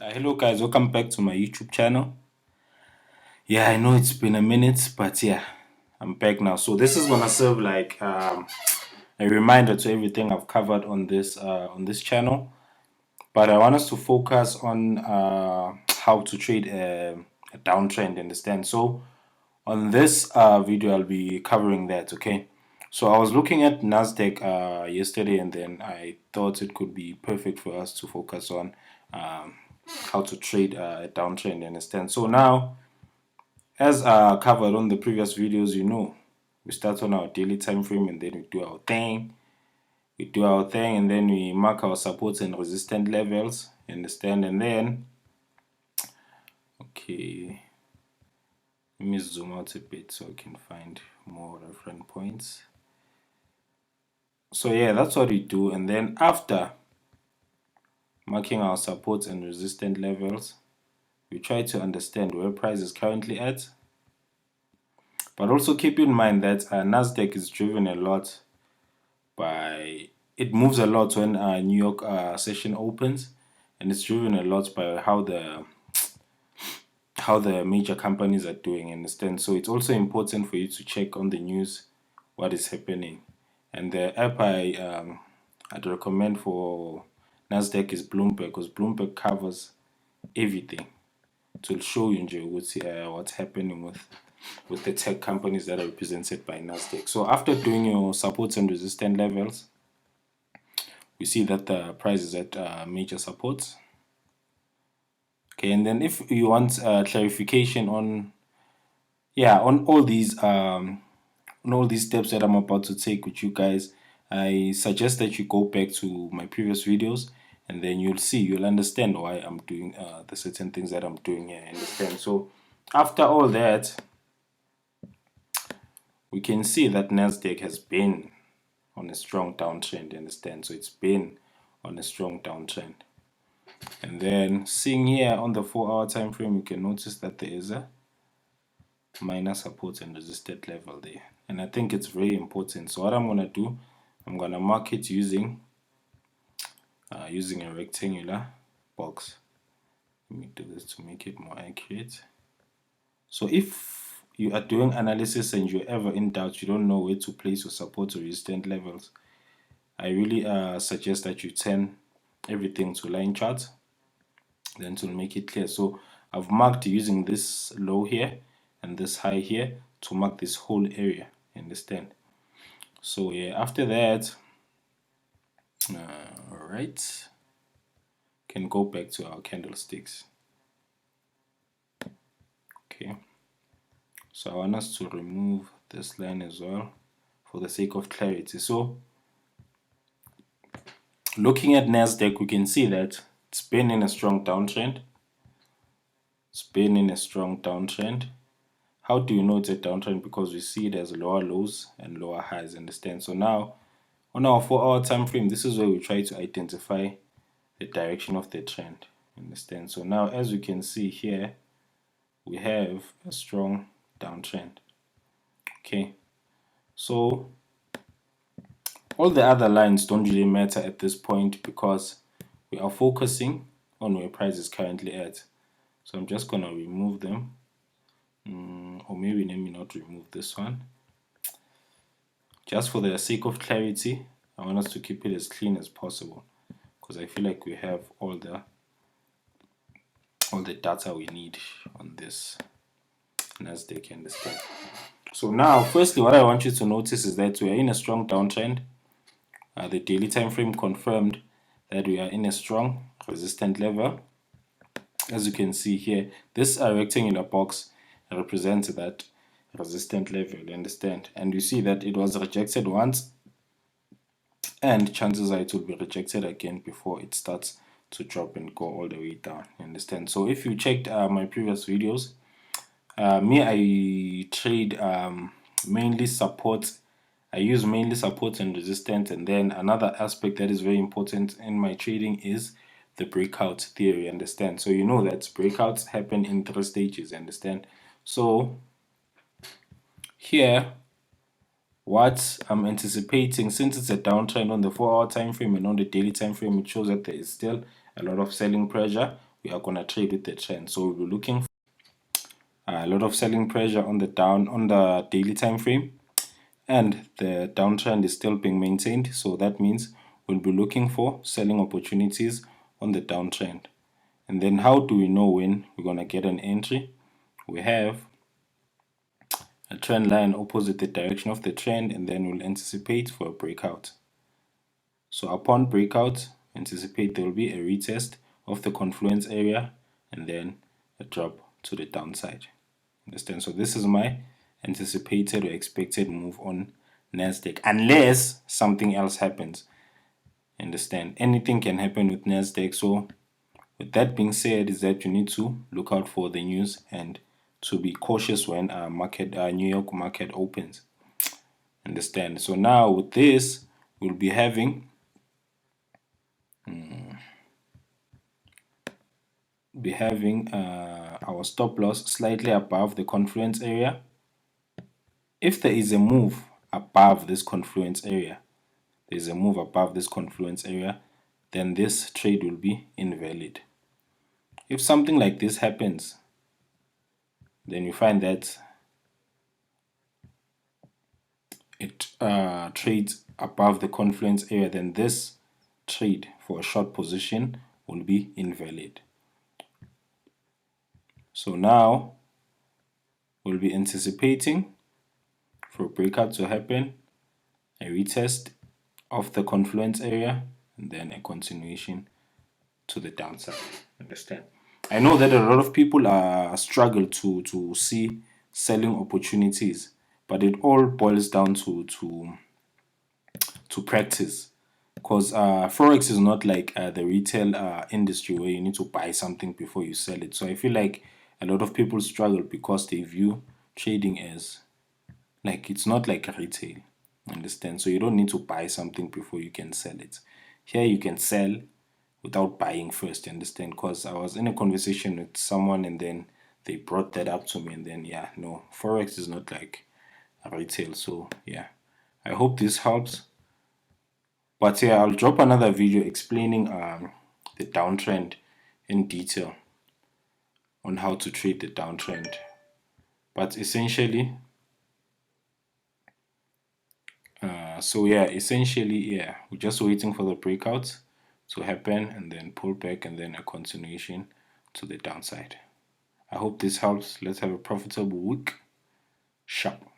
Hello guys, welcome back to my YouTube channel. Yeah, I know it's been a minute, but yeah, I'm back now. So this is gonna serve like a reminder to everything I've covered on this channel. But I want us to focus on how to trade a downtrend. Understand? So on this video, I'll be covering that. Okay. So I was looking at NASDAQ yesterday, and then I thought it could be perfect for us to focus on um, how to trade a downtrend. Understand? So now, as covered on the previous videos, we start on our daily time frame, and then we do our thing. We do our thing, and then we mark our supports and resistance levels. Understand? And then, okay, let me zoom out a bit so I can find more reference points. So yeah, that's what we do. And then after marking our supports and resistance levels, we try to understand where price is currently at. But also keep in mind that NASDAQ is driven a lot by, it moves a lot when New York session opens, and it's driven a lot by how the major companies are doing. Understand? So it's also important for you to check on the news what is happening. And the app I'd recommend for NASDAQ is Bloomberg, because Bloomberg covers everything. It will show you what's happening with the tech companies that are represented by NASDAQ. So after doing your supports and resistance levels, we see that the price is at major supports. Okay, and then if you want clarification on all these steps that I'm about to take with you guys, I suggest that you go back to my previous videos, and then you'll understand why I'm doing the certain things that I'm doing here. Understand? So after all that, we can see that NASDAQ has been on a strong downtrend. Understand? So it's been on a strong downtrend. And then seeing here on the 4-hour time frame, you can notice that there is a minor support and resistance level there, and I think it's very important. So what I'm gonna do, I'm gonna mark it using a rectangular box. Let me do this to make it more accurate. So if you are doing analysis and you're ever in doubt, you don't know where to place your support or resistance levels, I really suggest that you turn everything to line charts, then to make it clear. So I've marked using this low here and this high here to mark this whole area. Understand? So yeah, after that, all right, can go back to our candlesticks. Okay, so I want us to remove this line as well for the sake of clarity. So looking at NASDAQ, we can see that it's been in a strong downtrend. It's been in a strong downtrend. How do you know it's a downtrend? Because we see it as lower lows and lower highs. Understand? So now on our 4-hour time frame, this is where we try to identify the direction of the trend. Understand? So now, as you can see here, we have a strong downtrend. Okay, so all the other lines don't really matter at this point because we are focusing on where price is currently at. So I'm just gonna remove them, or maybe let me not remove this one. Just for the sake of clarity, I want us to keep it as clean as possible, because I feel like we have all the data we need on this NASDAQ. Understand? So now, firstly, what I want you to notice is that we are in a strong downtrend. The daily time frame confirmed that we are in a strong resistance level. As you can see here, this rectangular box represents that resistance level. Understand? And you see that it was rejected once, and chances are it will be rejected again before it starts to drop and go all the way down. Understand? So if you checked my previous videos, I trade mainly support. I use mainly support and resistance, and then another aspect that is very important in my trading is the breakout theory. Understand? So you know that breakouts happen in 3 stages. Understand? So here, what I'm anticipating, since it's a downtrend on the 4-hour time frame and on the daily time frame, it shows that there is still a lot of selling pressure. we are gonna trade with the trend. So we'll be looking for a lot of selling pressure on the daily time frame, and the downtrend is still being maintained. So that means we'll be looking for selling opportunities on the downtrend. And then how do we know when we're gonna get an entry? We have a trend line opposite the direction of the trend, and then we'll anticipate for a breakout. So upon breakout, anticipate there will be a retest of the confluence area and then a drop to the downside. Understand? So this is my anticipated or expected move on NASDAQ, unless something else happens. Understand? Anything can happen with NASDAQ. So with that being said, is that you need to look out for the news and to be cautious when New York market opens. Understand? So now with this, we'll be having our stop loss slightly above the confluence area. If there is a move above this confluence area, then this trade will be invalid. If something like this happens, then you find that it trades above the confluence area, then this trade for a short position will be invalid. So now we'll be anticipating for a breakout to happen, a retest of the confluence area, and then a continuation to the downside. Understand? I know that a lot of people struggle to see selling opportunities, but it all boils down to practice. Because forex is not like the retail industry where you need to buy something before you sell it. So I feel like a lot of people struggle because they view trading as like it's not like retail. Understand? So you don't need to buy something before you can sell it. Here you can sell without buying first. Understand? Because I was in a conversation with someone and then they brought that up to me, and then yeah, no, forex is not like a retail. So yeah, I hope this helps. But yeah, I'll drop another video explaining the downtrend in detail on how to trade the downtrend. But essentially, yeah, we're just waiting for the breakout to happen and then pull back and then a continuation to the downside. I hope this helps. Let's have a profitable week. Sharp.